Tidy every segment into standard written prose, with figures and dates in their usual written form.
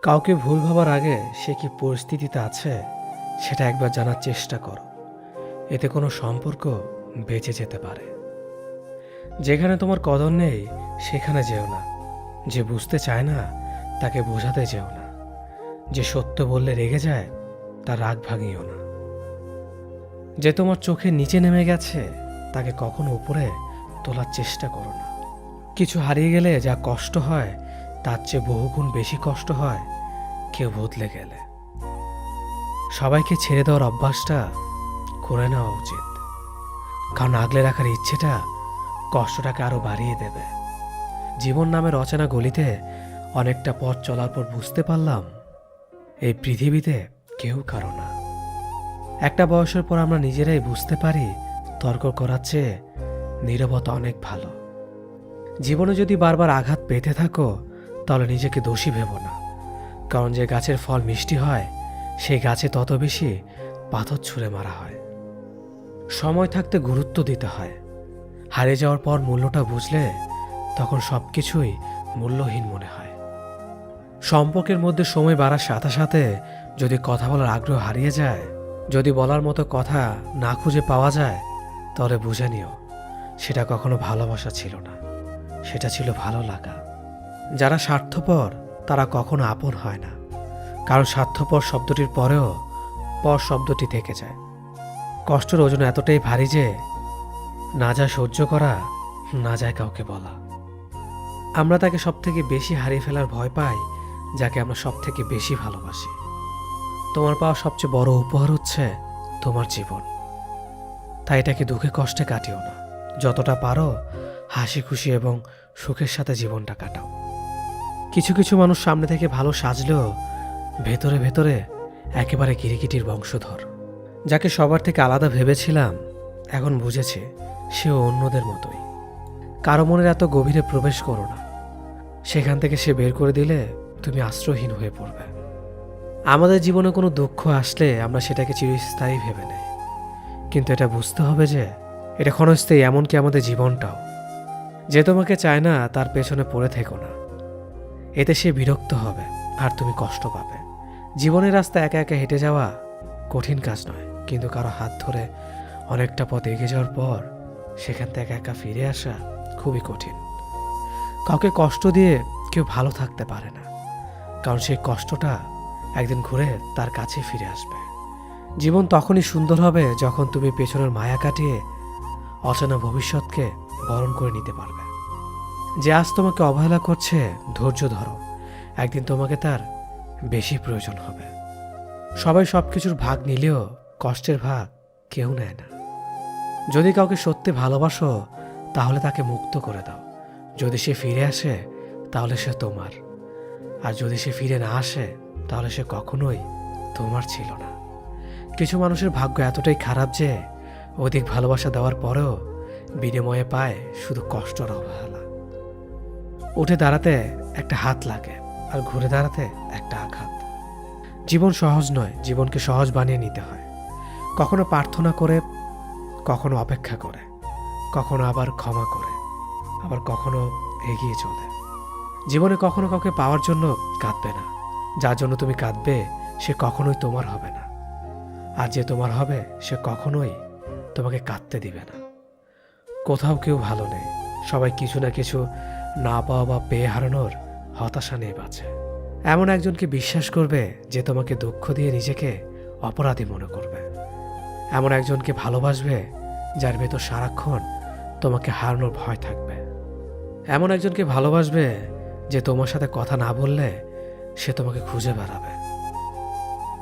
কাউকে ভুল ভাবার আগে সে কি পরিস্থিতিতে আছে সেটা একবার জানার চেষ্টা করো। এতে কোনো সম্পর্ক বেঁচে যেতে পারে। যেখানে তোমার কদর নেই সেখানে যেও না। যে বুঝতে চায় না তাকে বোঝাতে যেও না। যে সত্য বললে রেগে যায় তার রাগ ভাঙিও না। যে তোমার চোখের নিচে নেমে গেছে তাকে কখনো উপরে তোলার চেষ্টা করো না। কিছু হারিয়ে গেলে যা কষ্ট হয় তার চেয়ে বহুগুণ বেশি কষ্ট হয় কেউ বদলে গেলে। সবাইকে ছেড়ে দেওয়ার অভ্যাসটা করে নেওয়া উচিত, কারণ আগলে রাখার ইচ্ছেটা কষ্টটাকে আরো বাড়িয়ে দেবে। জীবন নামের অচেনা গলিতে অনেকটা পথ চলার পর বুঝতে পারলাম এই পৃথিবীতে কেউ কারো না। একটা বয়সের পর আমরা নিজেরাই বুঝতে পারি তর্ক করার চেয়ে নীরবতা অনেক ভালো। জীবনে যদি বারবার আঘাত পেতে থাকো তাহলে নিজেকে দোষী ভেবো না, কারণ যে গাছের ফল মিষ্টি হয় সেই গাছে তত বেশি পাথর ছুঁড়ে মারা হয়। সময় থাকতে গুরুত্ব দিতে হয়। হারিয়ে যাওয়ার পর মূল্যটা বুঝলে তখন সবকিছুই মূল্যহীন মনে হয়। সম্পর্কের মধ্যে সময় বাড়ার সাথে সাথে যদি কথা বলার আগ্রহ হারিয়ে যায়, যদি বলার মতো কথা না খুঁজে পাওয়া যায়, তাহলে বুঝে নিও সেটা কখনো ভালোবাসা ছিল না, সেটা ছিল ভালো লাগা। যারা স্বার্থপর তারা কখনো আপন হয় না, কারণ স্বার্থপর শব্দটির পরেও পর শব্দটি থেকে যায়। কষ্টের ওজন এতটাই ভারী যে না যায় সহ্য করা, না যায় কাউকে বলা। আমরা তাকে সব থেকে বেশি হারিয়ে ফেলার ভয় পাই যাকে আমরা সব থেকে বেশি ভালোবাসি। তোমার পাওয়া সবচেয়ে বড় উপহার হচ্ছে তোমার জীবন, তাই এটাকে দুঃখে কষ্টে কাটিও না। যতটা পারো হাসি খুশি এবং সুখের সাথে জীবনটা কাটাও। কিছু কিছু মানুষ সামনে থেকে ভালো সাজলেও ভেতরে ভেতরে একেবারে কিরিকিটির বংশধর। যাকে সবার থেকে আলাদা ভেবেছিলাম এখন বুঝেছি সেও অন্যদের মতোই। কারো মনের এত গভীরে প্রবেশ করো না, সেখান থেকে সে বের করে দিলে তুমি আশ্রয়হীন হয়ে পড়বে। আমাদের জীবনে কোনো দুঃখ আসলে আমরা সেটাকে চিরস্থায়ী ভেবে নেই, কিন্তু এটা বুঝতে হবে যে এটা ক্ষণস্থায়ী, এমনকি আমাদের জীবনটাও। যে তোমাকে চায় না তার পেছনে পড়ে থেকো না, এতে সে বিরক্ত হবে আর তুমি কষ্ট পাবে। জীবনের রাস্তা একা একা হেঁটে যাওয়া কঠিন কাজ নয়, কিন্তু কারো হাত ধরে অনেকটা পথ এগিয়ে যাওয়ার পর সেখান থেকে একা একা ফিরে আসা খুবই কঠিন। কাউকে কষ্ট দিয়ে কেউ ভালো থাকতে পারে না, কারণ সেই কষ্টটা একদিন ঘুরে তার কাছে ফিরে আসবে। জীবন তখনই সুন্দর হবে যখন তুমি পেছনের মায়া কাটিয়ে অচেনা ভবিষ্যৎকে বরণ করে নিতে পারবে। যে আজ তোমাকে অবহেলা করছে ধৈর্য ধরো, একদিন তোমাকে তার বেশি প্রয়োজন হবে। সবাই সবকিছুর ভাগ নিলেও কষ্টের ভাগ কেউ নেয় না। যদি কাউকে সত্যি ভালোবাসো তাহলে তাকে মুক্ত করে দাও। যদি সে ফিরে আসে তাহলে সে তোমার, আর যদি সে ফিরে না আসে তাহলে সে কখনোই তোমার ছিল না। কিছু মানুষের ভাগ্য এতটাই খারাপ যে অধিক ভালোবাসা দেওয়ার পরেও বিনিময়ে পায় শুধু কষ্ট আর অবহেলা। উঠে দাঁড়াতে একটা হাত লাগে আর ঘুরে দাঁড়াতে একটা আঘাত। জীবন সহজ নয়, জীবনকে সহজ বানিয়ে নিতে হয়। কখনো প্রার্থনা করে, কখনো অপেক্ষা করে, কখনো আবার ক্ষমা করে, আবার কখনো এগিয়ে চলে। জীবনে কখনো কাউকে পাওয়ার জন্য কাঁদবে না। যার জন্য তুমি কাঁদবে সে কখনোই তোমার হবে না, আর যে তোমার হবে সে কখনোই তোমাকে কাঁদতে দিবে না। কোথাও কেউ ভালো নেই, সবাই কিছু না কিছু না পাওয়া বা পেয়ে হারানোর হতাশা নিয়ে বাঁচে। এমন একজনকে বিশ্বাস করবে যে তোমাকে দুঃখ দিয়ে নিজেকে অপরাধী মনে করবে। এমন একজনকে ভালোবাসবে যার ভেতর সারাক্ষণ তোমাকে হারানোর ভয় থাকবে। এমন একজনকে ভালোবাসবে যে তোমার সাথে কথা না বললে সে তোমাকে খুঁজে বেড়াবে।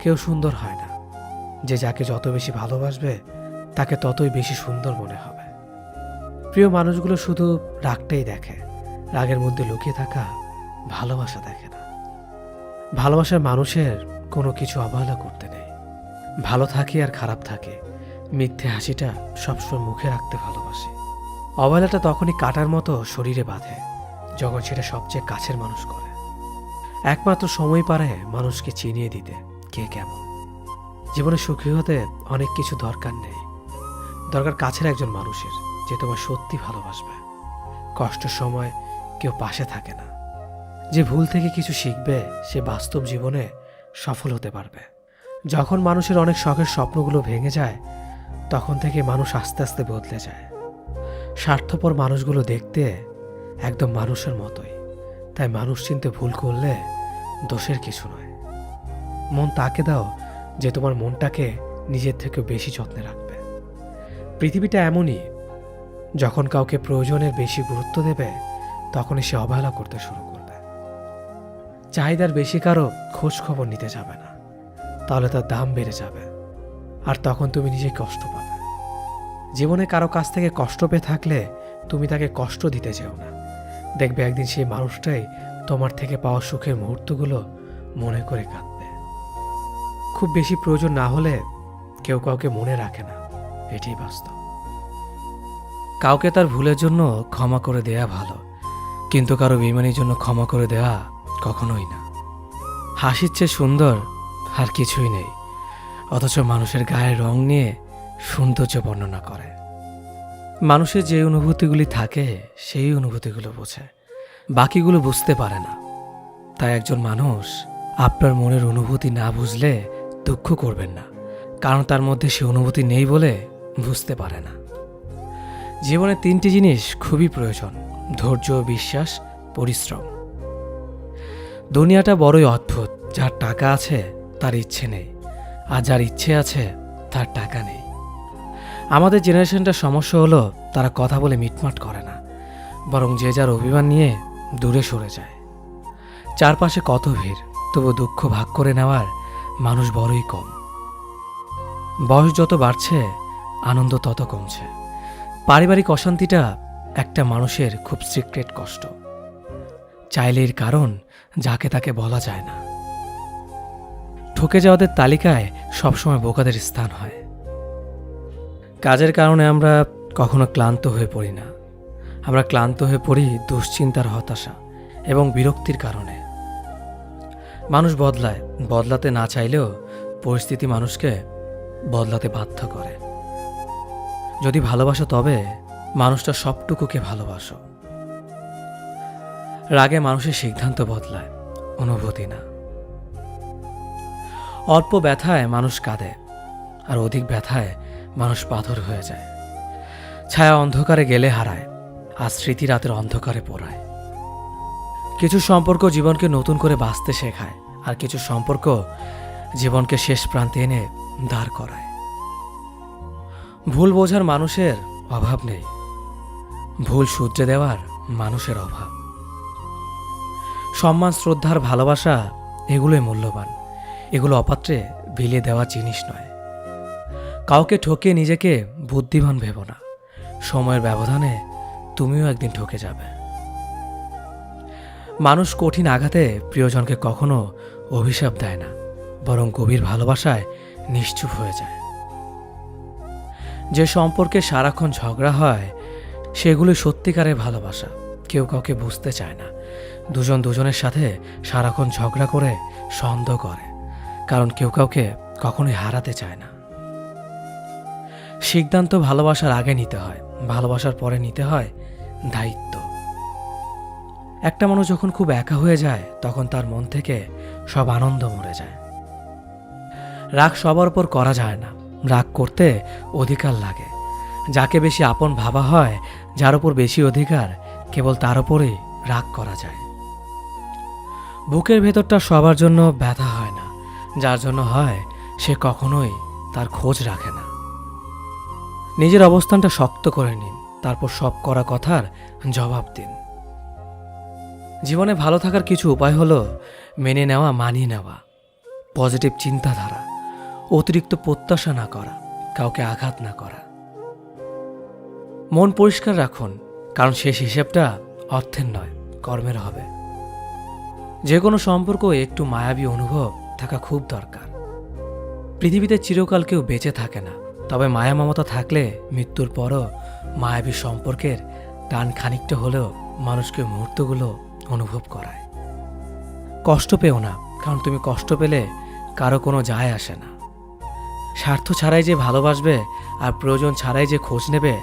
কেউ সুন্দর হয় না, যে যাকে যত বেশি ভালোবাসবে তাকে ততই বেশি সুন্দর মনে হবে। প্রিয় মানুষগুলো শুধু রাগটাই দেখে, রাগের মধ্যে লুকিয়ে থাকা ভালোবাসা দেখে না। ভালোবাসার মানুষের কোনো কিছু অবহেলা করতে নেই। ভালো থাকি আর খারাপ থাকে, মিথ্যে হাসিটা সবসময় মুখে রাখতে ভালোবাসি। অবহেলাটা তখনই কাটার মতো শরীরে বাঁধে যখন সেটা সবচেয়ে কাছের মানুষ করে। একমাত্র সময় পারে মানুষকে চিনিয়ে দিতে কে কেমন। জীবনে সুখী হতে অনেক কিছু দরকার নেই, দরকার কাছের একজন মানুষের যে তোমার সত্যি ভালোবাসবে। কষ্টের সময় কেউ পাশে থাকে না, যে ভুল থেকে কিছু শিখবে সে বাস্তব জীবনে সফল হতে পারবে। যখন মানুষের অনেক শখের স্বপ্নগুলো ভেঙে যায় তখন থেকে মানুষ আস্তে আস্তে বদলে যায়। স্বার্থপর মানুষগুলো দেখতে একদম মানুষের মতোই, তাই মানুষ চিনতে ভুল করলে দোষের কিছু নয়। মন তাকে দাও যে তোমার মনটাকে নিজের থেকে বেশি যত্নে রাখবে। পৃথিবীটা এমনই, যখন কাউকে প্রয়োজনের বেশি গুরুত্ব দেবে তখনই সে অবহেলা করতে শুরু করবে। চাহিদার বেশি কারো খোঁজ খবর নিতে যাবে না, তাহলে তার দাম বেড়ে যাবে আর তখন তুমি নিজেই কষ্ট পাবে। জীবনে কারো কাছ থেকে কষ্ট পেয়ে থাকলে তুমি তাকে কষ্ট দিতে যেও না। দেখবে একদিন সেই মানুষটাই তোমার থেকে পাওয়া সুখের মুহূর্তগুলো মনে করে কাঁদবে। খুব বেশি প্রয়োজন না হলে কেউ কাউকে মনে রাখে না, এটাই বাস্তব। কাউকে তার ভুলের জন্য ক্ষমা করে দেয়া ভালো, কিন্তু কারো বেইমানির জন্য ক্ষমা করে দেওয়া কখনোই না। হাসির চেয়ে সুন্দর আর কিছুই নেই, অথচ মানুষের গায়ের রং নিয়ে সৌন্দর্য বর্ণনা করে। মানুষের যে অনুভূতিগুলি থাকে সেই অনুভূতিগুলো বোঝে, বাকিগুলো বুঝতে পারে না। তাই একজন মানুষ আপনার মনের অনুভূতি না বুঝলে দুঃখ করবেন না, কারণ তার মধ্যে সে অনুভূতি নেই বলে বুঝতে পারে না। জীবনে 3টি জিনিস খুবই প্রয়োজন: ধৈর্য, বিশ্বাস, পরিশ্রম। দুনিয়াটা বড়ই অদ্ভুত, যার টাকা আছে তার ইচ্ছে নেই, আর যার ইচ্ছে আছে তার টাকা নেই। আমাদের জেনারেশনটার সমস্যা হলো তারা কথা বলে মিটমাট করে না, বরং যে যার অভিমান নিয়ে দূরে সরে যায়। চারপাশে কত ভিড়, তবু দুঃখ ভাগ করে নেওয়ার মানুষ বড়ই কম। বয়স যত বাড়ছে আনন্দ তত কমছে। পারিবারিক অশান্তিটা একটা মানুষের খুব সিক্রেট কষ্ট, চাইলে এর কারণ যাকে তাকে বলা যায় না। ঠকে যাওয়াদের তালিকায় সবসময় বোকাদের স্থান হয়। কাজের কারণে আমরা কখনো ক্লান্ত হয়ে পড়ি না, আমরা ক্লান্ত হয়ে পড়ি দুশ্চিন্তার, হতাশা এবং বিরক্তির কারণে। মানুষ বদলায়, বদলাতে না চাইলেও পরিস্থিতি মানুষকে বদলাতে বাধ্য করে। যদি ভালোবাসো তবে মানুষটা সবটুকুকে ভালোবাসো। রাগে মানুষের সিদ্ধান্ত বদলায়, অনুভূতি না। অল্প ব্যথায় মানুষ কাঁদে, আর অধিক ব্যথায় মানুষ পাথর হয়ে যায়। ছায়া অন্ধকারে গেলে হারায়, আর স্মৃতি রাতের অন্ধকারে পোড়ায়। কিছু সম্পর্ক জীবনকে নতুন করে বাঁচতে শেখায়, আর কিছু সম্পর্ক জীবনকে শেষ প্রান্তে এনে দাঁড় করায়। ভুল বোঝার মানুষের অভাব নেই, ভুল শুধরে দেওয়ার মানুষের অভাব। সম্মান, শ্রদ্ধার, ভালোবাসা এগুলোই মূল্যবান, এগুলো অপাত্রে বিলিয়ে দেওয়া জিনিস নয়। কাউকে ঠকিয়ে নিজেকে বুদ্ধিমান ভেবো না, সময়ের ব্যবধানে তুমিও একদিন ঠকে যাবে। মানুষ কঠিন আঘাতে প্রিয়জনকে কখনো অভিশাপ দেয় না, বরং গভীর ভালোবাসায় নিশ্চুপ হয়ে যায়। যে সম্পর্কে সারাক্ষণ ঝগড়া হয় সেগুলো সত্যিকারের ভালোবাসা। কেউ কাউকে বুঝতে চায় না, দুজন দুজনের সাথে সারাক্ষণ ঝগড়া করে সন্দেহ করে, কারণ কেউ কাউকে কখনোই হারাতে চায় না। সিদ্ধান্ত ভালোবাসার আগে নিতে হয়, ভালোবাসার পরে নিতে হয় দায়িত্ব। একটা মানুষ যখন খুব একা হয়ে যায় তখন তার মন থেকে সব আনন্দ মরে যায়। রাগ সবার উপর করা যায় না, রাগ করতে অধিকার লাগে। যাকে বেশি আপন ভাবা হয়, যার উপর বেশি অধিকার, কেবল তার উপরেই রাগ করা যায়। বুকের ভেতরটা সবার জন্য ব্যথা হয় না, যার জন্য হয় সে কখনোই তার খোঁজ রাখে না। নিজের অবস্থানটা শক্ত করে নিন, তারপর সব করা কথার জবাব দিন। জীবনে ভালো থাকার কিছু উপায় হলো মেনে নেওয়া, মানিয়ে নেওয়া, পজিটিভ চিন্তাধারা, অতিরিক্ত প্রত্যাশা না করা, কাউকে আঘাত না করা। মন পরিষ্কার রাখুন, কারণ শেষ হিসেবটা অর্থের নয়, কর্মের হবে। যে কোনো সম্পর্ক একটু মায়াবী অনুভব থাকা খুব দরকার। পৃথিবীতে চিরকাল কেউ বেঁচে থাকে না, তবে মায়া মমতা থাকলে মৃত্যুর পরও মায়াবী সম্পর্কের টান খানিকটা হলেও মানুষকে মুহূর্তগুলো অনুভব করায়। কষ্ট পেও না, কারণ তুমি কষ্ট পেলে কারো কোনো যায় আসে না। স্বার্থ ছাড়াই যে ভালোবাসবে আর প্রয়োজন ছাড়াই যে খোঁজ নেবে,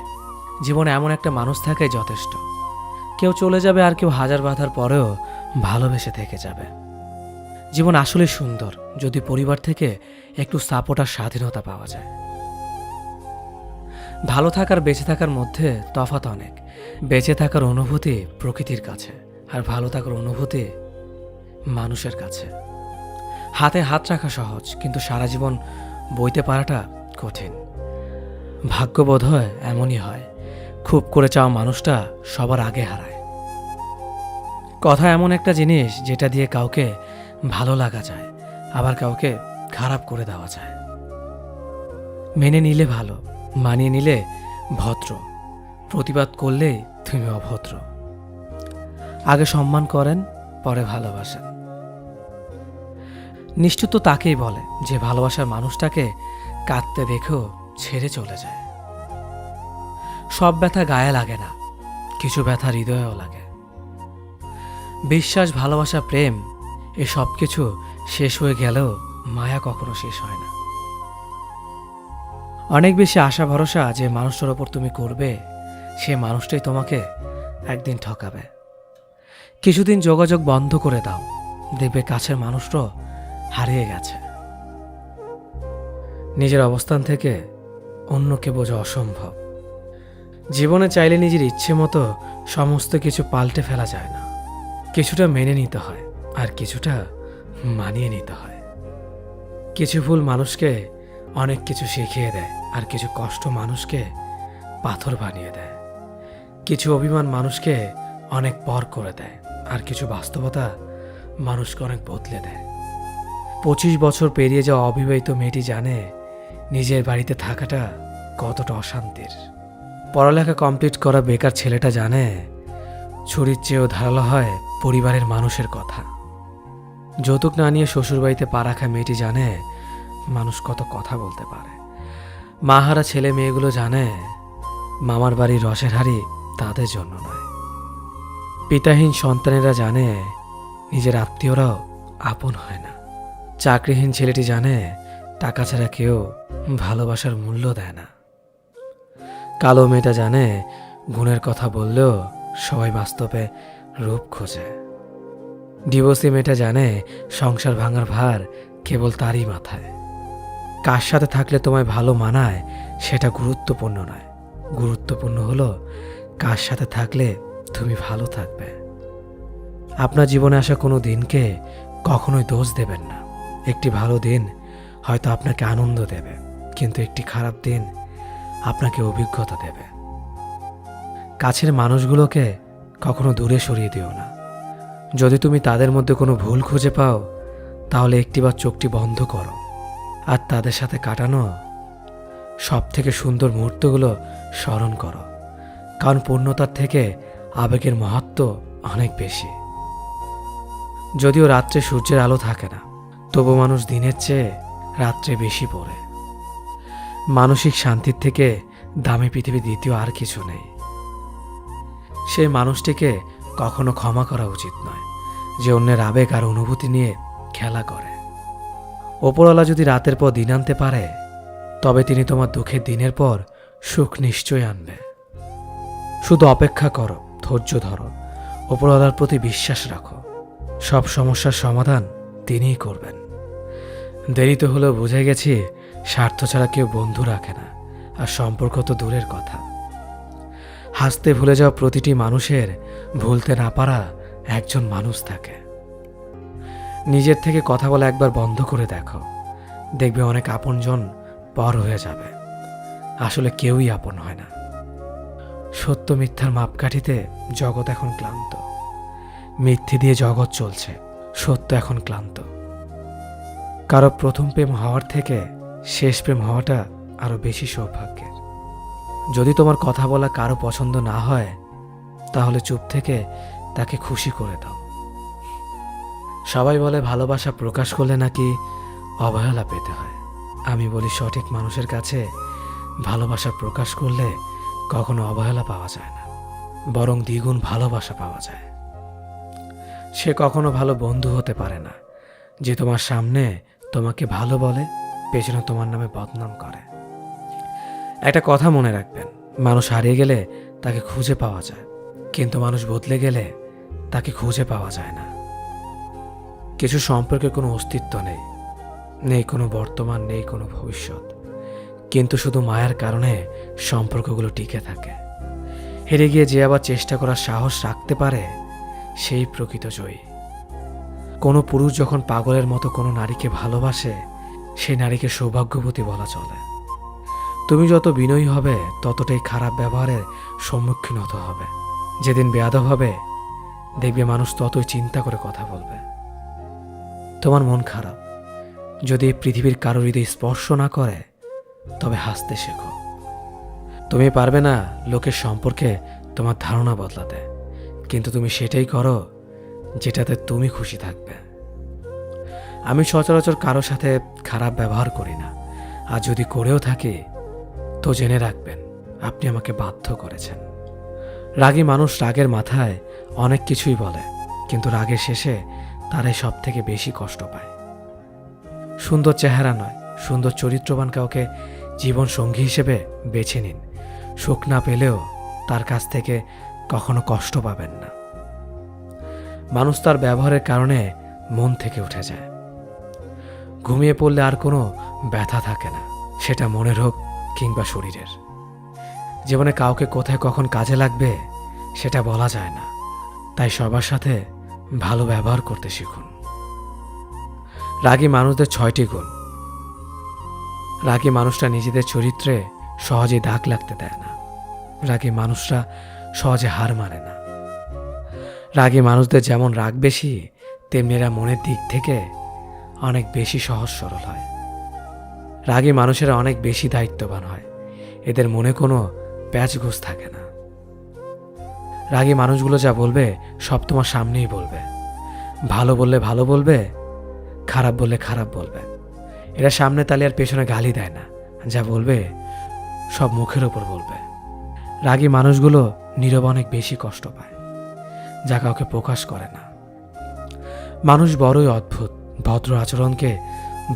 জীবনে এমন একটা মানুষ থাকাই যথেষ্ট। কেউ চলে যাবে আর কেউ হাজার বাধার পরেও ভালোবেসে থেকে যাবে। জীবন আসলে সুন্দর যদি পরিবার থেকে একটু সাপোর্ট আর স্বাধীনতা পাওয়া যায়। ভালো থাকার বেঁচে থাকার মধ্যে তফাৎ অনেক। বেঁচে থাকার অনুভূতি প্রকৃতির কাছে, আর ভালো থাকার অনুভূতি মানুষের কাছে। হাতে হাত রাখা সহজ, কিন্তু সারা জীবন বইতে পারাটা কঠিন। ভাগ্য বোধ হয় এমনই হয়, খুব করে চাওয়া মানুষটা সবার আগে হারায়। কথা এমন একটা জিনিস যেটা দিয়ে কাউকে ভালো লাগা যায়, আবার কাউকে খারাপ করে দেওয়া যায়। মেনে নিলে ভালো, মানিয়ে নিলে ভদ্র, প্রতিবাদ করলে তুমি অভদ্র। আগে সম্মান করেন, পরে ভালোবাসেন। নিশ্চিত তো তাকেই বলে যে ভালোবাসার মানুষটাকে কাঁদতে দেখেও ছেড়ে চলে যায়। সব ব্যথা গায়ে লাগে না, কিছু ব্যথা হৃদয়েও লাগে। বিশ্বাস, ভালোবাসা, প্রেম, এ সব কিছু শেষ হয়ে গেলেও মায়া কখনো শেষ হয় না। অনেক বেশি আশা ভরসা যে মানুষটার ওপর তুমি করবে, সে মানুষটাই তোমাকে একদিন ঠকাবে। কিছুদিন যোগাযোগ বন্ধ করে দাও, দেখবে কাছের মানুষটাও হারিয়ে গেছে। নিজের অবস্থান থেকে অন্যকে বোঝা অসম্ভব। জীবনে চাইলে নিজের ইচ্ছে মতো সমস্ত কিছু পাল্টে ফেলা যায় না। কিছুটা মেনে নিতে হয়, আর কিছুটা মানিয়ে নিতে হয়। কিছু ভুল মানুষকে অনেক কিছু শিখিয়ে দেয়, আর কিছু কষ্ট মানুষকে পাথর বানিয়ে দেয়। কিছু অভিমান মানুষকে অনেক পর করে দেয়, আর কিছু বাস্তবতা মানুষকে অনেক বদলে দেয়। 25 বছর পেরিয়ে যাওয়া অবিবাহিত মেয়েটি জানে নিজের বাড়িতে থাকাটা কতটা অশান্তির। পড়ালেখা কমপ্লিট করা বেকার ছেলেটা জানে ছুরির চেয়েও ধারালো হয় পরিবারের মানুষের কথা। যৌতুক না নিয়ে শ্বশুরবাড়িতে পা রাখা মেয়েটি জানে মানুষ কত কথা বলতে পারে। মাহারা ছেলে মেয়েগুলো জানে মামার বাড়ির রসের হাড়ি তাদের জন্য নয়। পিতাহীন সন্তানেরা জানে নিজের আত্মীয়রাও আপন হয় না। চাকরিহীন ছেলেটি জানে টাকা ছাড়া কেউ ভালোবাসার মূল্য দেয় না। কালো মেয়েটা জানে গুণের কথা বললেও সবাই বাস্তবে রূপ খোঁজে। ডিভোর্সি মেয়েটা জানে সংসার ভাঙার ভার কেবল তারই মাথায়। কার সাথে থাকলে তোমায় ভালো মানায় সেটা গুরুত্বপূর্ণ নয়, গুরুত্বপূর্ণ হলো কার সাথে থাকলে তুমি ভালো থাকবে। আপনার জীবনে আসা কোনো দিনকে কখনোই দোষ দেবেন না। একটি ভালো দিন হয়তো আপনাকে আনন্দ দেবে, কিন্তু একটি খারাপ দিন আপনাকে অভিজ্ঞতা দেবে। কাছের মানুষগুলোকে কখনো দূরে সরিয়ে দিও না। যদি তুমি তাদের মধ্যে কোনো ভুল খুঁজে পাও, তাহলে একটিবার চোখটি বন্ধ করো আর তাদের সাথে কাটানো সব থেকে সুন্দর মুহূর্তগুলো স্মরণ করো। কারণ পূর্ণতার থেকে আবেগের মহত্ব অনেক বেশি। যদিও রাত্রে সূর্যের আলো থাকে না, তবু মানুষ দিনের চেয়ে রাত্রে বেশি পড়ে। মানসিক শান্তির থেকে দামি পৃথিবী দ্বিতীয় আর কিছু নেই। সেই মানুষটিকে কখনো ক্ষমা করা উচিত নয় যে অন্যের আবেগ আর অনুভূতি নিয়ে খেলা করে। ওপরওয়ালা যদি রাতের পর দিন আনতে পারে, তবে তিনি তোমার দুঃখের দিনের পর সুখ নিশ্চয় আনবে। শুধু অপেক্ষা করো, ধৈর্য ধরো, ওপরওয়ালার প্রতি বিশ্বাস রাখো। সব সমস্যার সমাধান তিনিই করবেন। দেরিতে হলেও বুঝে গেছি স্বার্থ ছাড়া কেউ বন্ধু রাখে না, আর সম্পর্ক তো দূরের কথা। হাসতে ভুলে যাওয়া প্রতিটি মানুষের ভুলতে না পারা একজন মানুষ থাকে। নিজের থেকে কথা বলা একবার বন্ধ করে দেখো, দেখবে অনেক আপনজন পর হয়ে যাবে। আসলে কেউই আপন হয় না। সত্য মিথ্যার মাপকাঠিতে জগৎ এখন ক্লান্ত। মিথ্যে দিয়ে জগৎ চলছে, সত্য এখন ক্লান্ত। কারো প্রথম প্রেম হওয়ার থেকে শেষ প্রেম হওয়াটা আরো বেশি সৌভাগ্যের। যদি তোমার কথা বলা কারো পছন্দ না হয়, তাহলে চুপ থেকে তাকে খুশি করে দাও। সবাই বলে ভালোবাসা প্রকাশ করলে নাকি অবহেলা পেতে হয়। আমি বলি সঠিক মানুষের কাছে ভালোবাসা প্রকাশ করলে কখনো অবহেলা পাওয়া যায় না, বরং দ্বিগুণ ভালোবাসা পাওয়া যায়। সে কখনো ভালো বন্ধু হতে পারে না যে তোমার সামনে তোমাকে ভালো বলে, পেছনে তোমার নামে বদনাম করে। একটা কথা মনে রাখবেন, মানুষ হারিয়ে গেলে তাকে খুঁজে পাওয়া যায়, কিন্তু মানুষ বদলে গেলে তাকে খুঁজে পাওয়া যায় না। কিছু সম্পর্কে কোনো অস্তিত্ব নেই, নেই কোনো বর্তমান, নেই কোনো ভবিষ্যৎ, কিন্তু শুধু মায়ার কারণে সম্পর্কগুলো টিকে থাকে। হেরে গিয়ে যে আবার চেষ্টা করার সাহস রাখতে পারে, সেই প্রকৃত জয়ী। কোনো পুরুষ যখন পাগলের মতো কোনো নারীকে ভালোবাসে, সেই নারীকে সৌভাগ্যবতী বলা চলে। তুমি যত বিনয়ী হবে, ততটাই খারাপ ব্যবহারের সম্মুখীন হতে হবে। যেদিন বেয়াদব হবে, দেখবে মানুষ ততই চিন্তা করে কথা বলবে। তোমার মন খারাপ, যদি এই পৃথিবীর কারোর হৃদয় স্পর্শ না করে, তবে হাসতে শেখো। তুমি পারবে না লোকের সম্পর্কে তোমার ধারণা বদলাতে, কিন্তু তুমি সেটাই করো যেটাতে তুমি খুশি থাকবে। আমি সচরাচর কারো সাথে খারাপ ব্যবহার করি না, আর যদি করেও থাকি তো জেনে রাখবেন আপনি আমাকে বাধ্য করেছেন। রাগী মানুষ রাগের মাথায় অনেক কিছুই বলে, কিন্তু রাগের শেষে তারাই সব থেকে বেশি কষ্ট পায়। সুন্দর চেহারা নয়, সুন্দর চরিত্রবান কাউকে জীবন সঙ্গী হিসেবে বেছে নিন। সুখ না পেলেও তার কাছ থেকে কখনো কষ্ট পাবেন না। মানুষ তার ব্যবহারের কারণে মন থেকে উঠে যায়। ঘুমিয়ে পড়লে আর কোনো ব্যথা থাকে না, সেটা মনের হোক কিংবা শরীরের। জীবনে কাউকে কোথায় কখন কাজে লাগবে সেটা বলা যায় না, তাই সবার সাথে ভালো ব্যবহার করতে শিখুন। রাগী মানুষদের 6টি গুণ। রাগী মানুষরা নিজেদের চরিত্রে সহজে দাগ লাগতে দেয় না। রাগী মানুষরা সহজে হার মানে না। রাগী মানুষদের যেমন রাগ বেশি, তেমনি এরা মনের দিক থেকে অনেক বেশি সহজ সরল হয়। রাগী মানুষেরা অনেক বেশি দায়িত্ববান হয়, এদের মনে কোনো প্যাচগোছ থাকে না। রাগী মানুষগুলো যা বলবে সব তোমার সামনেই বলবে। ভালো বললে ভালো বলবে, খারাপ বললে খারাপ বলবে। এরা সামনে তালে আর পেছনে গালি দেয় না, যা বলবে সব মুখের ওপর বলবে। রাগী মানুষগুলো নীরবে অনেক বেশি কষ্ট পায়, যা কাউকে প্রকাশ করে না। মানুষ বড়ই অদ্ভুত, ভদ্র আচরণকে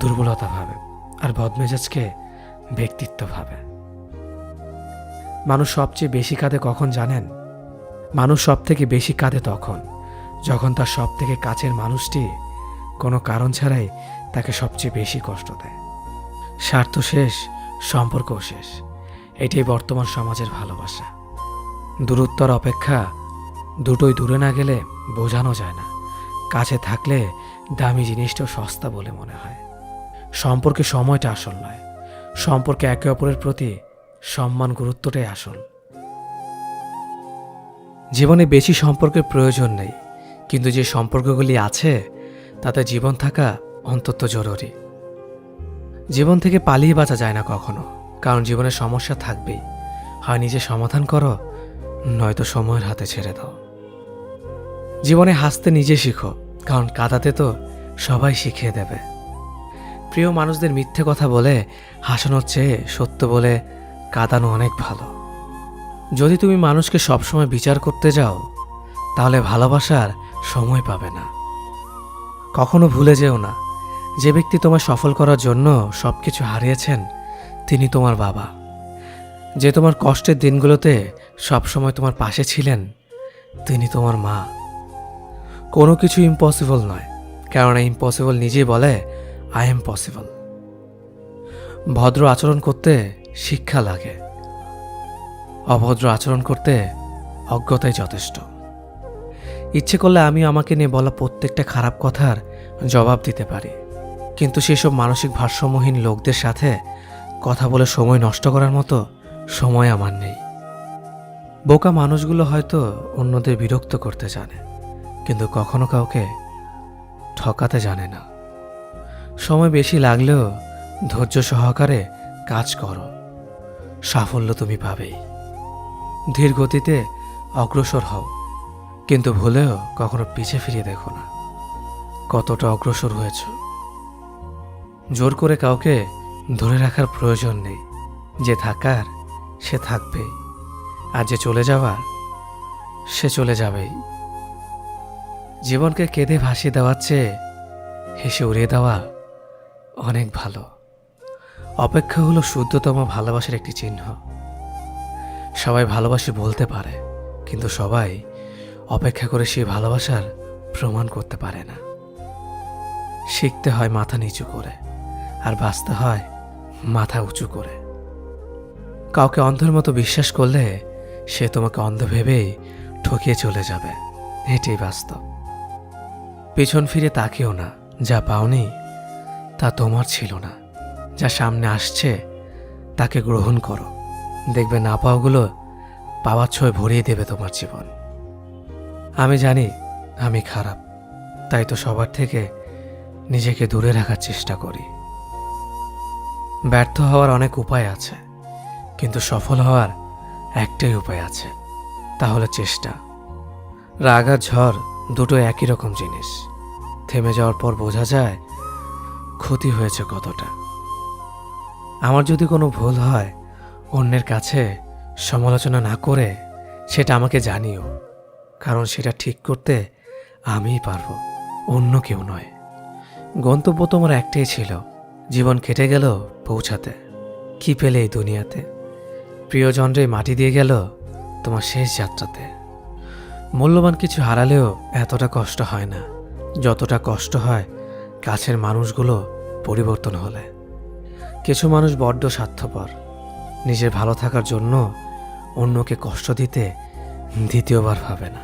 দুর্বলতা ভাবে, আর বদমেজাজকে ব্যক্তিত্ব ভাবে। মানুষ সবচেয়ে বেশি কাঁদে কখন জানেন? মানুষ সব থেকে বেশি কাঁদে তখন যখন তার সব থেকে কাছের মানুষটি কোনো কারণ ছাড়াই তাকে সবচেয়ে বেশি কষ্ট দেয়। স্বার্থ শেষ, সম্পর্কও শেষ, এটাই বর্তমান সমাজের ভালোবাসা। দূরত্বর অপেক্ষা দুটোই দূরে না গেলে বোঝানো যায় না, কাছে থাকলে দামি জিনিসটাও সস্তা বলে মনে হয়। সম্পর্কে সময়টা আসল নয়, সম্পর্কে একে অপরের প্রতি সম্মান, গুরুত্বটাই আসল। জীবনে বেশি সম্পর্কের প্রয়োজন নেই, কিন্তু যে সম্পর্কগুলি আছে তাতে জীবন থাকা অন্তত জরুরি। জীবন থেকে পালিয়ে বাঁচা যায় না কখনো, কারণ জীবনের সমস্যা থাকবেই। হয় নিজে সমাধান করো, নয়তো সময়ের হাতে ছেড়ে দাও। জীবনে হাসতে নিজে শিখো, কারণ কাঁদাতে তো সবাই শিখিয়ে দেবে। প্রিয় মানুষদের মিথ্যে কথা বলে হাসানোর চেয়ে সত্য বলে কাঁদানো অনেক ভালো। যদি তুমি মানুষকে সবসময় বিচার করতে যাও, তাহলে ভালোবাসার সময় পাবে না। কখনো ভুলে যেও না, যে ব্যক্তি তোমায় সফল করার জন্য সবকিছু হারিয়েছেন, তিনি তোমার বাবা। যে তোমার কষ্টের দিনগুলোতে সবসময় তোমার পাশে ছিলেন, তিনি তোমার মা। কোনো কিছু ইম্পসিবল নয়, কেননা ইম্পসিবল নিজেই বলে আই এম পসিবল। ভদ্র আচরণ করতে শিক্ষা লাগে, অভদ্র আচরণ করতে অজ্ঞতাই যথেষ্ট। ইচ্ছে করলে আমি আমাকে নিয়ে বলা প্রত্যেকটা খারাপ কথার জবাব দিতে পারি, কিন্তু সেসব মানসিক ভারসাম্যহীন লোকদের সাথে কথা বলে সময় নষ্ট করার মতো সময় আমার নেই। বোকা মানুষগুলো হয়তো অন্যদের বিরক্ত করতে জানে, কিন্তু কখনো কাউকে ঠকাতে জানে না। সময় বেশি লাগলেও ধৈর্য সহকারে কাজ করো, সাফল্য তুমি পাবেই। ধীর গতিতে অগ্রসর হও, কিন্তু ভুলেও কখনো পিছে ফিরিয়ে দেখো না কতটা অগ্রসর হয়েছ। জোর করে কাউকে ধরে রাখার প্রয়োজন নেই, যে থাকার সে থাকবেই, আর যে চলে যাওয়ার সে চলে যাবেই। জীবনকে কেঁদে ভাসিয়ে দেওয়ার চেয়ে হেসে উড়িয়ে দেওয়া অনেক ভালো। অপেক্ষা হলো শুদ্ধতম ভালোবাসার একটি চিহ্ন। সবাই ভালোবাসি বলতে পারে, কিন্তু সবাই অপেক্ষা করে সেই ভালোবাসার প্রমাণ করতে পারে না। শিখতে হয় মাথা নিচু করে, আর বাঁচতে হয় মাথা উঁচু করে। কাউকে অন্ধের মতো বিশ্বাস করলে সে তোমাকে অন্ধ ভেবেই ঠকিয়ে চলে যাবে, এটাই বাস্তব। পিছন ফিরে তাকিও না, যা পাওনি তা তোমার ছিল না। যা সামনে আসছে তাকে গ্রহণ করো, দেখবে না পাওয়াগুলো পাওয়ার ছোঁয় ভরিয়ে দেবে তোমার জীবন। আমি জানি আমি খারাপ, তাই তো সবার থেকে নিজেকে দূরে রাখার চেষ্টা করি। ব্যর্থ হওয়ার অনেক উপায় আছে, কিন্তু সফল হওয়ার একটাই উপায় আছে, তা হলো চেষ্টা। রাগ আর ঝড় দুটো একই রকম জিনিস। থেমে যাওয়ার পর বোঝা যায় ক্ষতি হয়েছে কতটা। আমার যদি কোনো ভুল হয়, অন্যের কাছে সমালোচনা না করে সেটা আমাকে জানিও, কারণ সেটা ঠিক করতে আমিই পারবো, অন্য কেউ নয়। গন্তব্য তোমার একটাই ছিল, জীবন কেটে গেল পৌঁছাতে। কি পেলে এই দুনিয়াতে? প্রিয়জনরে মাটি দিয়ে গেল তোমার শেষ যাত্রাতে। মূল্যবান কিছু হারালেও এতটা কষ্ট হয় না, যতটা কষ্ট হয় কাছের মানুষগুলো পরিবর্তন হলে। কিছু মানুষ বড্ড স্বার্থপর, নিজের ভালো থাকার জন্য অন্যকে কষ্ট দিতে দ্বিতীয়বার ভাবে না।